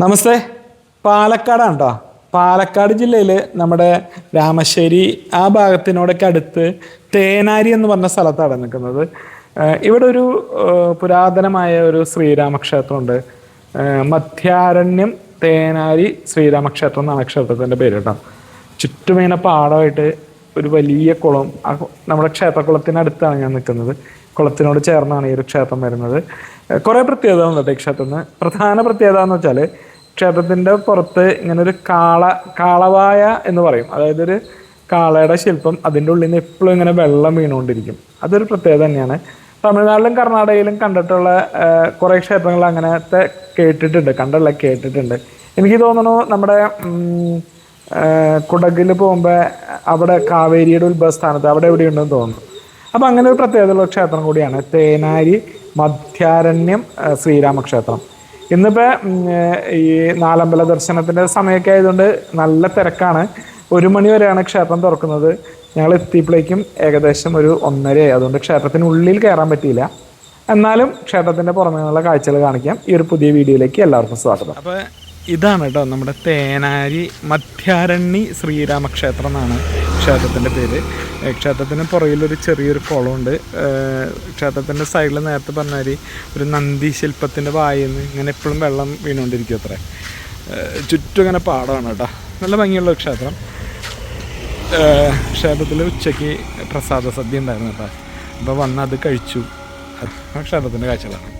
നമസ്തേ. പാലക്കാടാണ് കേട്ടോ. പാലക്കാട് ജില്ലയിൽ നമ്മുടെ രാമശ്ശേരി ആ ഭാഗത്തിനോടൊക്കെ അടുത്ത് തേനാരി എന്ന് പറഞ്ഞ സ്ഥലത്താണ് നിൽക്കുന്നത്. ഇവിടെ ഒരു പുരാതനമായ ഒരു ശ്രീരാമക്ഷേത്രമുണ്ട്. മധ്യാരണ്യം തേനാരി ശ്രീരാമക്ഷേത്രം എന്നാണ് ക്ഷേത്രത്തിൻ്റെ പേര് കേട്ടോ. ചുറ്റുമേന പാടമായിട്ട് ഒരു വലിയ കുളം, നമ്മുടെ ക്ഷേത്രക്കുളത്തിനടുത്താണ് ഞാൻ നിൽക്കുന്നത്. കുളത്തിനോട് ചേർന്നാണ് ഈ ഒരു ക്ഷേത്രം വരുന്നത്. കുറേ പ്രത്യേകത ഉണ്ട് ഈ ക്ഷേത്രത്തിന്. പ്രധാന പ്രത്യേകത എന്ന് വെച്ചാൽ ക്ഷേത്രത്തിൻ്റെ പുറത്ത് ഇങ്ങനെ ഒരു കാളവായ എന്ന് പറയും. അതായത് ഒരു കാളയുടെ ശില്പം, അതിൻ്റെ ഉള്ളിൽ നിന്ന് എപ്പോഴും ഇങ്ങനെ വെള്ളം വീണുകൊണ്ടിരിക്കും. അതൊരു പ്രത്യേകത തന്നെയാണ്. തമിഴ്നാട്ടിലും കർണാടകയിലും കണ്ടിട്ടുള്ള കുറേ ക്ഷേത്രങ്ങൾ അങ്ങനത്തെ കേട്ടിട്ടുണ്ട്. എനിക്ക് തോന്നുന്നു നമ്മുടെ കുടകിൽ പോകുമ്പോൾ അവിടെ കാവേരിയുടെ ഉത്ഭവസ്ഥാനത്ത് അവിടെ എവിടെയുണ്ടെന്ന് തോന്നുന്നു. അപ്പം അങ്ങനെ ഒരു പ്രത്യേകതയുള്ള ക്ഷേത്രം കൂടിയാണ് തേനാരി മധ്യാരണ്യം ശ്രീരാമക്ഷേത്രം. ഇന്നിപ്പോൾ ഈ നാലമ്പല ദർശനത്തിൻ്റെ സമയമൊക്കെ ആയതുകൊണ്ട് നല്ല തിരക്കാണ്. 1 മണി വരെയാണ് ക്ഷേത്രം തുറക്കുന്നത്. ഞങ്ങൾ എത്തിയപ്പോഴേക്കും ഏകദേശം ഒരു 1:30. അതുകൊണ്ട് ക്ഷേത്രത്തിനുള്ളിൽ കയറാൻ പറ്റിയില്ല. എന്നാലും ക്ഷേത്രത്തിൻ്റെ പുറമേ നിന്നുള്ള കാഴ്ചകൾ കാണിക്കാം. ഈ ഒരു പുതിയ വീഡിയോയിലേക്ക് എല്ലാവർക്കും സ്വാഗതം. അപ്പോൾ ഇതാണ് കേട്ടോ നമ്മുടെ തേനാരി മധ്യാരണ്യ ശ്രീരാമക്ഷേത്രം എന്നാണ് ക്ഷേത്രത്തിൻ്റെ പേര്. ക്ഷേത്രത്തിന് പുറകിലൊരു ചെറിയൊരു കുളമുണ്ട്. ക്ഷേത്രത്തിൻ്റെ സൈഡിൽ നേരത്തെ പറഞ്ഞാൽ ഒരു നന്ദി ശില്പത്തിൻ്റെ വായിൽ നിന്ന് ഇങ്ങനെ എപ്പോഴും വെള്ളം വീണുകൊണ്ടിരിക്കും അത്രേ. ചുറ്റും ഇങ്ങനെ പാടമാണ് കേട്ടോ. നല്ല ഭംഗിയുള്ള ഒരു ക്ഷേത്രം. ക്ഷേത്രത്തിൽ ഉച്ചയ്ക്ക് പ്രസാദ സദ്യ ഉണ്ടായിരുന്നു കേട്ടോ. അപ്പോൾ വന്ന് അത് കഴിച്ചു. ക്ഷേത്രത്തിൻ്റെ കാഴ്ചകളാണ്.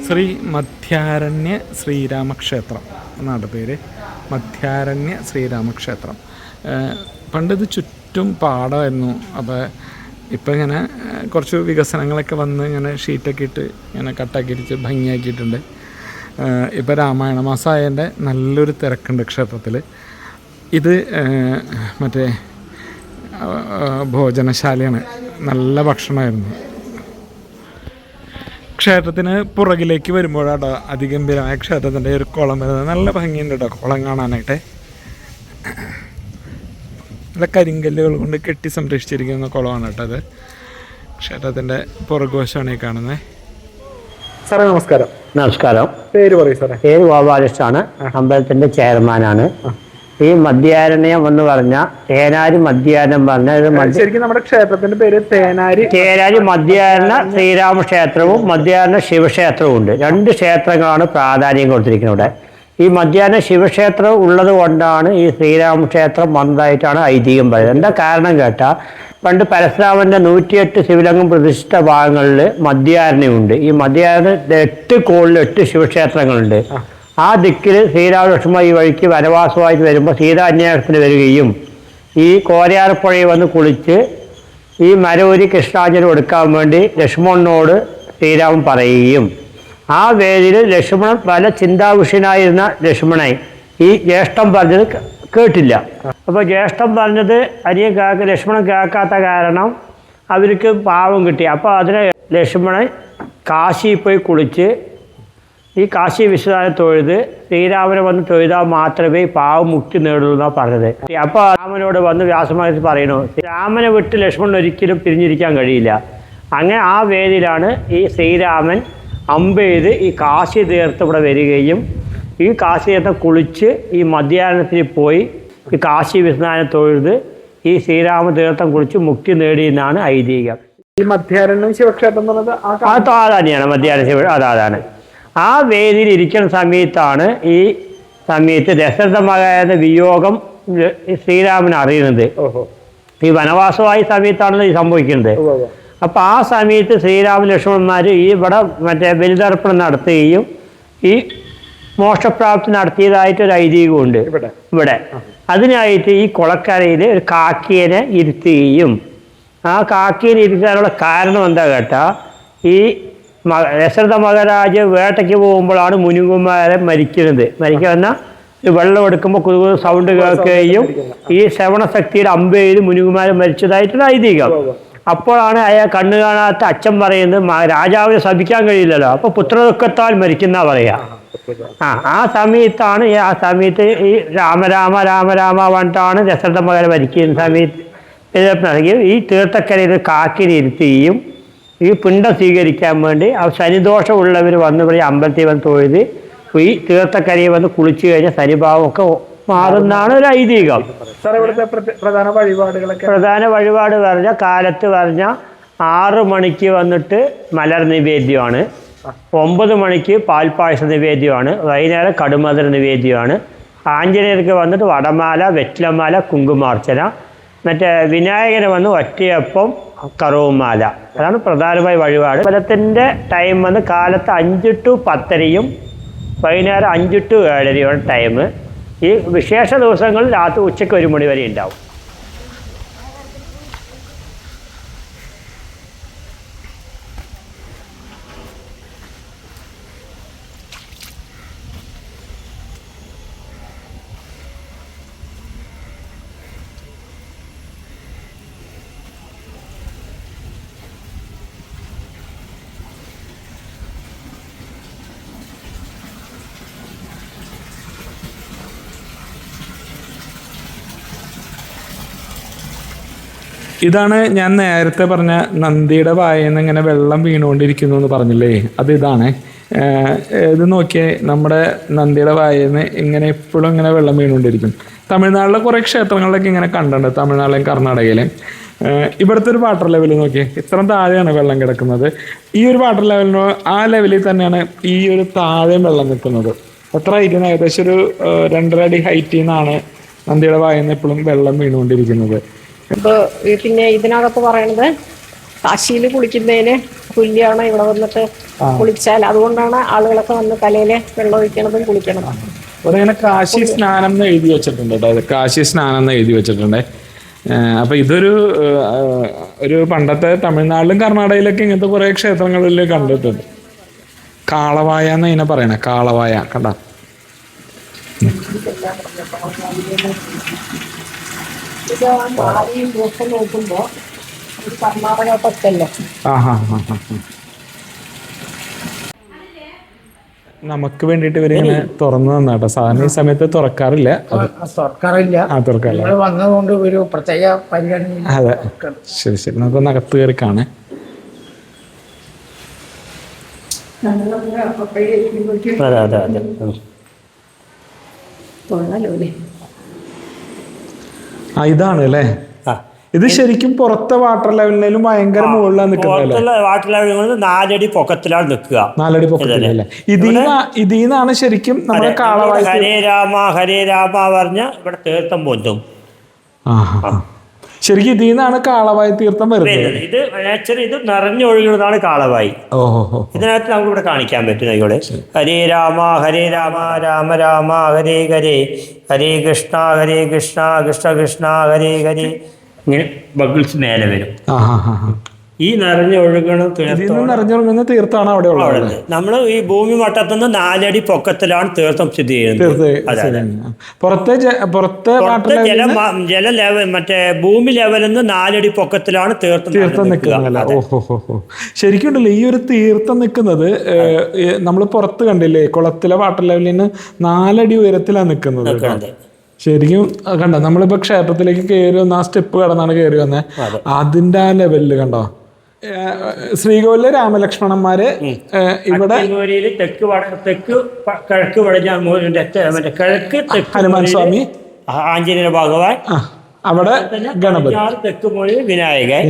ശ്രീ മധ്യാരണ്യ ശ്രീരാമക്ഷേത്രം എന്നാണ് പേര്. മധ്യാരണ്യ ശ്രീരാമക്ഷേത്രം. പണ്ടിത് ചുറ്റും പാടമായിരുന്നു. അപ്പോൾ ഇപ്പം ഇങ്ങനെ കുറച്ച് വികസനങ്ങളൊക്കെ വന്ന് ഇങ്ങനെ ഷീറ്റൊക്കെ ഇട്ട് ഇങ്ങനെ കട്ടാക്കിയിട്ട് ഭംഗിയാക്കിയിട്ടുണ്ട്. ഇപ്പോൾ രാമായണ മാസമായതിൻ്റെ നല്ലൊരു തിരക്കുണ്ട് ക്ഷേത്രത്തിൽ. ഇത് മറ്റേ ഭോജനശാലയാണ്. നല്ല ഭക്ഷണമായിരുന്നു. ക്ഷേത്രത്തിന് പുറകിലേക്ക് വരുമ്പോഴാണ് അതിഗംഭീരമായ ക്ഷേത്രത്തിൻ്റെ ഒരു കുളം വരുന്നത്. നല്ല ഭംഗിയുണ്ട് കേട്ടോ കുളം കാണാനായിട്ട്. നല്ല കരിങ്കല്ലുകൾ കൊണ്ട് കെട്ടി സംരക്ഷിച്ചിരിക്കുന്ന കുളമാണ് കേട്ടോ അത്. ക്ഷേത്രത്തിൻ്റെ പുറകുവശമാണ് ഈ കാണുന്നത്. സാറേ നമസ്കാരം. നമസ്കാരം. പേര് പറയൂ സാറേ. പേര് ഗോപാലകൃഷ്ണനാണ്. അമ്പലത്തിൻ്റെ ചെയർമാനാണ്. ഈ മധ്യാരണ്യം എന്ന് പറഞ്ഞ തേനാരി മധ്യാരണം പറഞ്ഞ ശരിക്കും നമ്മുടെ ക്ഷേത്രത്തിന്റെ പേര് തേനാരി മധ്യാരണ ശ്രീരാമക്ഷേത്രവും മധ്യാരണ ശിവക്ഷേത്രവും ഉണ്ട്. 2 ക്ഷേത്രങ്ങളാണ് പ്രാധാന്യം കൊടുത്തിരിക്കുന്നത് ഇവിടെ. ഈ മധ്യാരണ ശിവക്ഷേത്രം ഉള്ളത് കൊണ്ടാണ് ഈ ശ്രീരാമക്ഷേത്രം വന്നതായിട്ടാണ് ഐതിഹ്യം പറയുന്നത്. എന്താ കാരണം കേട്ടാൽ പണ്ട് പരശുരാമൻ്റെ 108 ശിവലിംഗം പ്രതിഷ്ഠിച്ച ഭാഗങ്ങളിൽ മധ്യാരണയുണ്ട്. ഈ മധ്യാരണ 8 കോണിൽ 8 ശിവക്ഷേത്രങ്ങളുണ്ട്. ആ ദിക്കിൽ ശ്രീരാമലക്ഷ്മണ ഈ വഴിക്ക് വനവാസമായിട്ട് വരുമ്പോൾ സീതാന്വേഷണത്തിന് വരികയും ഈ കോരയാർപ്പുഴയിൽ വന്ന് കുളിച്ച് ഈ മരൂരി കൃഷ്ണാഞ്ജലി കൊടുക്കാൻ വേണ്ടി ലക്ഷ്മണനോട് ശ്രീരാമൻ പറയുകയും ആ വേദിയിൽ ലക്ഷ്മണൻ പല ചിന്താവിഷയനായിരുന്ന ലക്ഷ്മണൻ ഈ ജ്യേഷ്ഠം പറഞ്ഞത് കേട്ടില്ല. അപ്പോൾ ജ്യേഷ്ഠം പറഞ്ഞത് ലക്ഷ്മണൻ കേൾക്കാത്ത കാരണം അവർക്ക് പാവം കിട്ടി. അപ്പോൾ അതിനെ ലക്ഷ്മണൻ കാശിയിൽ പോയി കുളിച്ച് ഈ കാശി വിശ്വനാഥനെ തൊഴുത് ശ്രീരാമനെ വന്ന് തൊഴുതാൽ മാത്രമേ പാവം മുക്തി നേടുള്ളൂ എന്നാണ് പറഞ്ഞത്. അപ്പോൾ രാമനോട് വന്ന് വ്യാസമഹർഷി പറയണു, രാമനെ വിട്ട് ലക്ഷ്മണൻ ഒരിക്കലും പിരിഞ്ഞിരിക്കാൻ കഴിയില്ല. അങ്ങനെ ആ വേദിയിലാണ് ഈ ശ്രീരാമൻ അമ്പെയ്ത് ഈ കാശി തീർത്ഥം ഇവിടെ വരികയും ഈ കാശി തീർത്ഥം കുളിച്ച് ഈ മധ്യാഹ്നത്തിൽ പോയി ഈ കാശി വിശ്വനാഥനെ തൊഴുത് ഈ ശ്രീരാമ തീർത്ഥം കുളിച്ച് മുക്തി നേടിയെന്നാണ് ഐതിഹ്യം. ഈ മധ്യാരണ്യം ശിവക്ഷേത്രം തന്നെയാണ് മധ്യാഹ്ന ശിവ. അതാണ് ആ വേദിയിൽ ഇരിക്കുന്ന സമയത്താണ് ഈ സമയത്ത് ദശരഥമകയുടെ വിയോഗം ശ്രീരാമൻ അറിയുന്നത്. ഈ വനവാസമായ സമയത്താണല്ലോ ഈ സംഭവിക്കുന്നത്. അപ്പോൾ ആ സമയത്ത് ശ്രീരാമ ലക്ഷ്മണന്മാർ ഈ ഇവിടെ മറ്റേ ബലിതർപ്പണം നടത്തുകയും ഈ മോക്ഷപ്രാപ്തി നടത്തിയതായിട്ടൊരു ഐതിഹ്യമുണ്ട് ഇവിടെ. അതിനായിട്ട് ഈ കുളക്കരയിൽ ഒരു കാക്കിയനെ ഇരുത്തുകയും ആ കാക്കിയനെ ഇരുത്താനുള്ള കാരണം എന്താ കേട്ടാൽ ഈ ദശരഥ മഹാരാജ് വേട്ടയ്ക്ക് പോകുമ്പോഴാണ് മുനികുമാരൻ മരിക്കുന്നത്. മരിക്കുന്ന വെള്ളം എടുക്കുമ്പോൾ കുതുകുതു സൗണ്ട് കേൾക്കുകയും ഈ ശ്രവണശക്തിയുടെ അമ്പയിൽ മുനികുമാരൻ മരിച്ചതായിട്ടുള്ള ഐതിഹ്യം. അപ്പോഴാണ് അയാൾ കണ്ണു കാണാത്ത അച്ഛൻ പറയുന്നത് രാജാവിനെ ശപിക്കാൻ കഴിയില്ലല്ലോ, അപ്പോൾ പുത്രദുഃഖത്താൽ മരിക്കുന്ന പറയാ. ആ സമയത്താണ് ആ സമയത്ത് ഈ രാമരാമ രാമരാമ പറഞ്ഞിട്ടാണ് ദശരഥ മഹാരാജ് മരിക്കുന്ന സമയത്ത് ഈ തീർത്ഥക്കരയിൽ കാക്കിനെ ഇരുത്തുകയും ഈ പിണ്ടം സ്വീകരിക്കാൻ വേണ്ടി ആ ശനിദോഷമുള്ളവർ വന്ന് ഇവിടെ അമ്പലത്തിൽ വന്ന് തൊഴുത് ഈ തീർത്ഥക്കരയിൽ വന്ന് കുളിച്ചു കഴിഞ്ഞാൽ ശനിഭാവമൊക്കെ മാറുന്നതാണ് ഒരു ഐതിഹ്യം. പ്രധാന വഴിപാട് പറഞ്ഞ കാലത്ത് പറഞ്ഞ 6 മണിക്ക് വന്നിട്ട് മലർ നിവേദ്യമാണ്, 9 മണിക്ക് പാൽപ്പായസ നിവേദ്യമാണ്, വൈകുന്നേരം കടുമധുര നിവേദ്യമാണ്. ആഞ്ജനേയർക്ക് വന്നിട്ട് വടമാല, വെറ്റിലമാല, കുങ്കുമാർച്ചന. മറ്റേ വിനായകന് വന്ന് ഒറ്റയപ്പം, കറുവമാല. അതാണ് പ്രധാനമായ വഴിപാട്. അമ്പലത്തിൻ്റെ ടൈം വന്ന് കാലത്ത് 5 to 10 വൈകുന്നേരം 5 to 7 ടൈം. ഈ വിശേഷ ദിവസങ്ങളിൽ രാത്രി ഉച്ചയ്ക്ക് 1 മണി വരെ ഉണ്ടാവും. ഇതാണ് ഞാൻ നേരത്തെ പറഞ്ഞ നന്ദിയുടെ വായന്ന് ഇങ്ങനെ വെള്ളം വീണുകൊണ്ടിരിക്കുന്നു എന്ന് പറഞ്ഞില്ലേ, അത് ഇതാണ്. ഇത് നോക്കിയേ, നമ്മുടെ നന്ദിയുടെ വായന്ന് ഇങ്ങനെ എപ്പോഴും ഇങ്ങനെ വെള്ളം വീണുകൊണ്ടിരിക്കും. തമിഴ്നാട്ടിലെ കുറേ ക്ഷേത്രങ്ങളിലൊക്കെ ഇങ്ങനെ കണ്ടിട്ടുണ്ട്, തമിഴ്നാട്ടിലെയും കർണാടകയിലെയും. ഇവിടുത്തെ ഒരു വാട്ടർ ലെവൽ നോക്കിയേ, ഇത്ര താഴെയാണ് വെള്ളം കിടക്കുന്നത്. ഈ ഒരു വാട്ടർ ലെവലിനോ ആ ലെവലിൽ തന്നെയാണ് ഈ ഒരു താഴെയും വെള്ളം നിൽക്കുന്നത്. എത്ര ഹൈറ്റിൽ നിന്ന് ഏകദേശം ഒരു 2.5 അടി ഹൈറ്റിൽ നിന്നാണ് നന്ദിയുടെ വായന്ന് എപ്പോഴും വെള്ളം വീണുകൊണ്ടിരിക്കുന്നത്. പിന്നെ ഇതിനകത്ത് പറയണത് കാശിയിൽ കുളിക്കുന്നതിന് തുല്യമാണ് ഇവിടെ വന്നിട്ട് കുളിച്ചാൽ. അതുകൊണ്ടാണ് ആളുകളൊക്കെ വന്ന് തലയിൽ വെള്ളം ഒഴിക്കണതും കുളിക്കണതും. ഇവിടെ ഇങ്ങനെ കാശി സ്നാനം എന്ന് എഴുതി വെച്ചിട്ടുണ്ട് കേട്ടോ, കാശി സ്നാനം എന്ന് എഴുതി വെച്ചിട്ടുണ്ട്. അപ്പൊ ഇതൊരു പണ്ടത്തെ തമിഴ്നാട്ടിലും കർണാടകയിലൊക്കെ ഇങ്ങനത്തെ കുറെ ക്ഷേത്രങ്ങളിൽ കണ്ടിട്ടുണ്ട്. കാളവായ എന്ന് ഇതിനെ പറയണേ, കാളവായ കണ്ട. നോക്കുമ്പോ കർണാടക പത്തല്ലേ. നമുക്ക് വേണ്ടിട്ട് ഇവരിങ്ങനെ തുറന്നു തന്നാട്ടോ. സാധാരണ ഈ സമയത്ത് തുറക്കാറില്ല. വന്നതുകൊണ്ട് ഒരു പ്രത്യേക പരിഗണന. അതെ, ശരി ശരി. നമുക്കൊന്ന് അകത്ത് കയറി കാണേ. ഇതാണ് അല്ലേ? ഇത് ശരിക്കും പുറത്തെ വാട്ടർ ലെവലിലും ഭയങ്കര മുകളിലാണ് നിൽക്കുന്നത്. വാട്ടർ ലെവലിൽ 4 അടി പൊക്കത്തിലാണ് നിൽക്കുക. 4 അടി പൊക്കത്തിലല്ലേ? ഇതിന്നാണ് ശരിക്കും നമ്മുടെ കാളവായ ഹരേ രാമ ഹരേ രാമ പറഞ്ഞ ഇവിടെ തീർത്ഥം പൊന്തും. ശരിക്കും ഇതിന്നാണ് കാളവായി തീർത്ഥം വരുന്നത്. ഇത് നാച്ചുറൽ, ഇത് നിറഞ്ഞൊഴുകുന്നതാണ് കാളവായി. ഇതിനകത്ത് നമുക്ക് ഇവിടെ കാണിക്കാൻ പറ്റും. ഇവിടെ ഹരേ രാമ രാമ രാമ ഹരേ ഹരേ, ഹരേ കൃഷ്ണ കൃഷ്ണ കൃഷ്ണ ഹരേ ഹരേ. ഇങ്ങനെ ബബിൾസ് മേലെ വരും. ഈ നിറഞ്ഞൊഴുകുന്ന തീർത്ഥാണ് അവിടെ ഉള്ളത്. നമ്മൾ ഈ ഭൂമി മട്ടത്തുനിന്ന് 4 അടി പൊക്കത്തിലാണ് തീർത്ഥം സ്ഥിതി ചെയ്യുന്നത്. ജല ലെവൽ മറ്റേ ഭൂമി ലെവലിൽ നിന്ന് 4 അടി പൊക്കത്തിലാണ് തീർത്ഥം നിൽക്കുന്നത്. ശരിക്കും ഉണ്ടല്ലോ ഈ ഒരു തീർത്ഥം നിൽക്കുന്നത് നമ്മൾ പുറത്ത് കണ്ടില്ലേ, കുളത്തിലെ വാട്ടർ ലെവലിൽ നിന്ന് 4 അടി ഉയരത്തിലാണ് നിൽക്കുന്നത്. ശരിക്കും കണ്ടോ, നമ്മളിപ്പോ ക്ഷേത്രത്തിലേക്ക് കയറി വന്ന് ആ സ്റ്റെപ്പ് കടന്നാണ് കയറി വന്നേ, അതിന്റെ ആ ലെവലില് കണ്ടോ. ശ്രീകോവിലെ രാമലക്ഷ്മണന്മാര് ഇവിടെ ഹനുമാൻ സ്വാമി, ആഞ്ജനേയ ഭഗവാൻ, അവിടെ ഗണപതി, തെക്ക് മൂലയിൽ വിനായകൻ.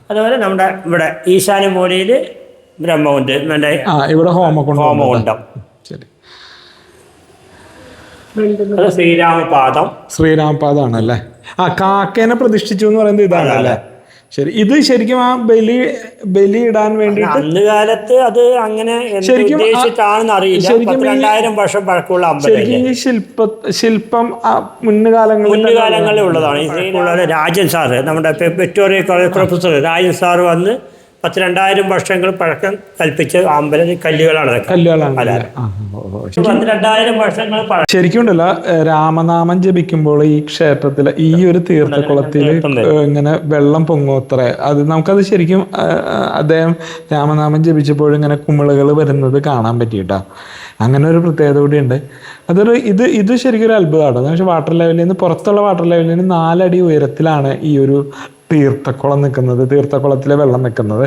അതുപോലെ നമ്മുടെ ഇവിടെ ഈശാന മൂലയില് ബ്രഹ്മമുണ്ട്, ഇവിടെ ഹോമകുണ്ടം. ശരി, ശ്രീരാമപാദം ആണല്ലേ. കാക്കേനെ പ്രതിഷ്ഠിച്ചു എന്ന് പറയുന്നത് ഇതാണല്ലേ. ശരി, ഇത് ശരിക്കും ആ ബലി ഇടാൻ വേണ്ടിട്ട് അന്ന് കാലത്ത് അത് അങ്ങനെ ശരിക്കും 2000 വർഷം പഴക്കമുള്ള ശരിക്കും ഈ ശില്പം മുൻകാലങ്ങളിൽ ഉള്ളതാണ്. രാജൻ സാറ്, നമ്മുടെ Victoria college professor Rajan sir വന്ന് 2000 വർഷങ്ങൾ പഴക്കം കൽപ്പിച്ച അമ്പലം കല്ലുകളാണ് അതൊക്കെ. കല്ലുകളാണ് അതെ. അല്ലേ? ആ, ഓ, ഓ. 2000 വർഷങ്ങൾ ശരിക്കും ഉണ്ടല്ലോ, രാമനാമം ജപിക്കുമ്പോൾ ഈ ക്ഷേത്രത്തില് ഈ ഒരു തീർത്ഥക്കുളത്തില് ഇങ്ങനെ വെള്ളം പൊങ്ങോത്രേ. അത് നമുക്കത് ശരിക്കും അദ്ദേഹം രാമനാമം ജപിച്ചപ്പോൾ ഇങ്ങനെ കുമിളകൾ വരുന്നത് കാണാൻ പറ്റിയിട്ടാ. അങ്ങനെ ഒരു പ്രത്യേകത കൂടിയുണ്ട്. ഇത് ശരിക്കും ഒരു അത്ഭുതമാണ്. പക്ഷേ വാട്ടർ ലെവലിൽ നിന്ന് പുറത്തുള്ള വാട്ടർ ലെവലിൽ നിന്ന് 4 അടി ഉയരത്തിലാണ് ഈ ഒരു തീർത്ഥക്കുളം നിൽക്കുന്നത്, തീർത്ഥക്കുളത്തിലെ വെള്ളം നിൽക്കുന്നത്.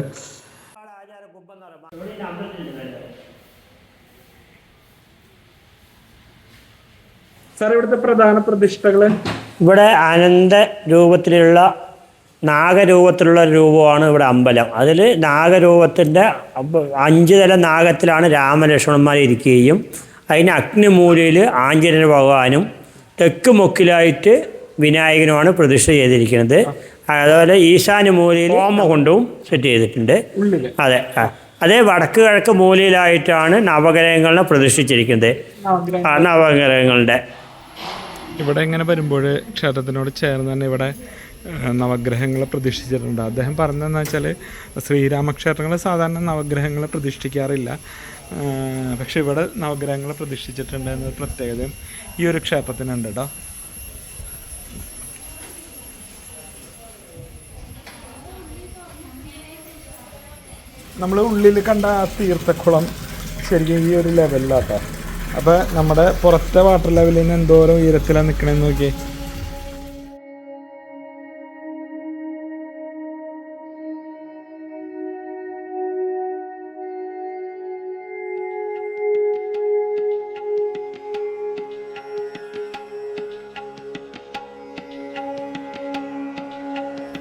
സാർ, ഇവിടുത്തെ പ്രധാന പ്രതിഷ്ഠകള് ഇവിടെ അനന്ത രൂപത്തിലുള്ള നാഗരൂപത്തിലുള്ള രൂപമാണ് ഇവിടെ അമ്പലം. അതിൽ നാഗരൂപത്തിൻ്റെ 5 തല നാഗത്തിലാണ് രാമലക്ഷ്മണന്മാർ ഇരിക്കുകയും അതിന് അഗ്നിമൂലയിൽ ആഞ്ജനേയ ഭഗവാനും തെക്ക് മുക്കിലായിട്ട് വിനായകനുമാണ് പ്രതിഷ്ഠ ചെയ്തിരിക്കുന്നത്. അതുപോലെ ഈശാന്യ മൂലയിൽ ഹോമകുണ്ടവും സെറ്റ് ചെയ്തിട്ടുണ്ട്. അതെ, അതേ വടക്ക് കിഴക്ക് മൂലയിലായിട്ടാണ് നവഗ്രഹങ്ങളെ പ്രതിഷ്ഠിച്ചിരിക്കുന്നത്. നവഗ്രഹങ്ങളുടെ ഇവിടെ ഇങ്ങനെ വരുമ്പോൾ ക്ഷേത്രത്തിനോട് ചേർന്ന് തന്നെ ഇവിടെ നവഗ്രഹങ്ങളെ പ്രതിഷ്ഠിച്ചിട്ടുണ്ട്. അദ്ദേഹം പറഞ്ഞതെന്ന് വെച്ചാൽ ശ്രീരാമക്ഷേത്രങ്ങൾ സാധാരണ നവഗ്രഹങ്ങളെ പ്രതിഷ്ഠിക്കാറില്ല, പക്ഷെ ഇവിടെ നവഗ്രഹങ്ങളെ പ്രതിഷ്ഠിച്ചിട്ടുണ്ട് എന്നൊരു പ്രത്യേകതയും ഈ ഒരു ക്ഷേത്രത്തിനുണ്ട് കേട്ടോ. നമ്മൾ ഉള്ളിൽ കണ്ട ആ തീർത്ഥക്കുളം ശരിക്കും ഈ ഒരു ലെവലിലാട്ടോ. അപ്പോൾ നമ്മുടെ പുറത്തെ വാട്ടർ ലെവലിൽ നിന്ന് എന്തോരം ഉയരത്തിലാണ് നിൽക്കണമെന്ന് നോക്കി.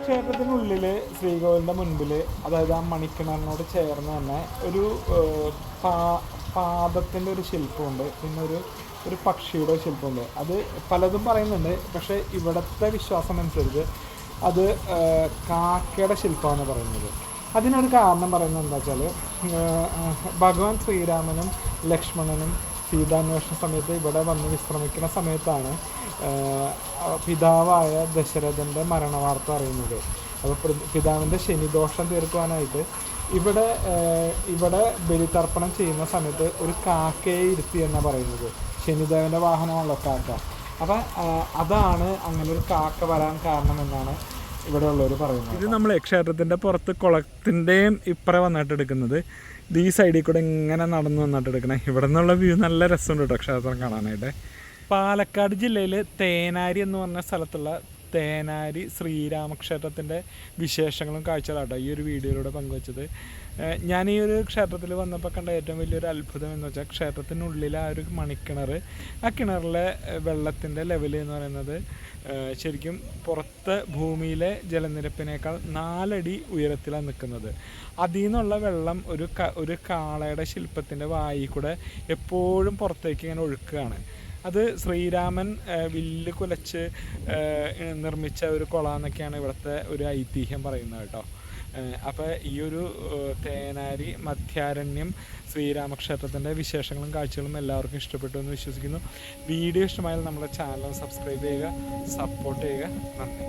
ക്ഷേത്രത്തിനുള്ളിൽ ശ്രീകോവിലിൻ്റെ മുൻപിൽ, അതായത് ആ മണിക്കിണറിനോട് ചേർന്ന് തന്നെ ഒരു പാദത്തിൻ്റെ ഒരു ശില്പമുണ്ട്, പിന്നെ ഒരു പക്ഷിയുടെ ശില്പമുണ്ട്. അത് പലതും പറയുന്നുണ്ട്, പക്ഷേ ഇവിടുത്തെ വിശ്വാസം അനുസരിച്ച് അത് കാക്കയുടെ ശില്പമാണ് പറയുന്നത്. അതിനൊരു കാരണം പറയുന്നത് എന്താ വെച്ചാൽ, ഭഗവാൻ ശ്രീരാമനും ലക്ഷ്മണനും സീതാന്വേഷണ സമയത്ത് ഇവിടെ വന്ന് വിശ്രമിക്കുന്ന സമയത്താണ് പിതാവായ ദശരഥൻ്റെ മരണവാർത്ത അറിയുന്നത്. അപ്പോൾ പിതാവിൻ്റെ ശനിദോഷം തീർക്കുവാനായിട്ട് ഇവിടെ ബലിതർപ്പണം ചെയ്യുന്ന സമയത്ത് ഒരു കാക്കയെ ഇരുത്തി എന്നാണ് പറയുന്നത്. ശനിദേവൻ്റെ വാഹനമാണല്ലോ കാക്ക. അപ്പം അതാണ് അങ്ങനെ ഒരു കാക്ക വരാൻ കാരണമെന്നാണ് ഇവിടെ ഉള്ളവർ പറയുന്നത്. ഇത് നമ്മൾ ക്ഷേത്രത്തിൻ്റെ പുറത്ത് കുളത്തിൻ്റെയും ഇപ്പുറം വന്നിട്ട് എടുക്കുന്നത്. ഈ സൈഡിൽ കൂടെ ഇങ്ങനെ നടന്നു വന്നിട്ട് എടുക്കണേ. ഇവിടെ നിന്നുള്ള വ്യൂ നല്ല രസമുണ്ട് കേട്ടോ ക്ഷേത്രം കാണാനായിട്ട്. പാലക്കാട് ജില്ലയിൽ തേനാരി എന്ന് പറഞ്ഞ സ്ഥലത്തുള്ള തേനാരി ശ്രീരാമക്ഷേത്രത്തിൻ്റെ വിശേഷങ്ങളും കാഴ്ചകളാട്ടോ ഈ ഒരു വീഡിയോയിലൂടെ പങ്കുവച്ചത്. ഞാൻ ഈ ഒരു ക്ഷേത്രത്തിൽ വന്നപ്പോൾ കണ്ട ഏറ്റവും വലിയൊരു അത്ഭുതം എന്ന് വെച്ചാൽ ക്ഷേത്രത്തിനുള്ളിൽ ആ ഒരു മണിക്കിണർ, ആ കിണറിലെ വെള്ളത്തിൻ്റെ ലെവൽ എന്ന് പറയുന്നത് ശരിക്കും പുറത്ത് ഭൂമിയിലെ ജലനിരപ്പിനേക്കാൾ 4 അടി ഉയരത്തിലാണ് നിൽക്കുന്നത്. അതിൽ നിന്നുള്ള വെള്ളം ഒരു കാളയുടെ ശില്പത്തിൻ്റെ വായിൽ കൂടെ എപ്പോഴും പുറത്തേക്ക് ഇങ്ങനെ ഒഴുക്കുകയാണ്. അത് ശ്രീരാമൻ വില്ല് കുലച്ച് നിർമ്മിച്ച ഒരു കുളമെന്നൊക്കെയാണ് ഇവിടുത്തെ ഒരു ഐതിഹ്യം പറയുന്നത് കേട്ടോ. അപ്പോൾ ഈ ഒരു തേനാരി മധ്യാരണ്യം ശ്രീരാമക്ഷേത്രത്തിൻ്റെ വിശേഷങ്ങളും കാഴ്ചകളും എല്ലാവർക്കും ഇഷ്ടപ്പെട്ടു എന്ന് വിശ്വസിക്കുന്നു. വീഡിയോ ഇഷ്ടമായാൽ നമ്മുടെ ചാനൽ സബ്സ്ക്രൈബ് ചെയ്യുക, സപ്പോർട്ട് ചെയ്യുക. നന്ദി.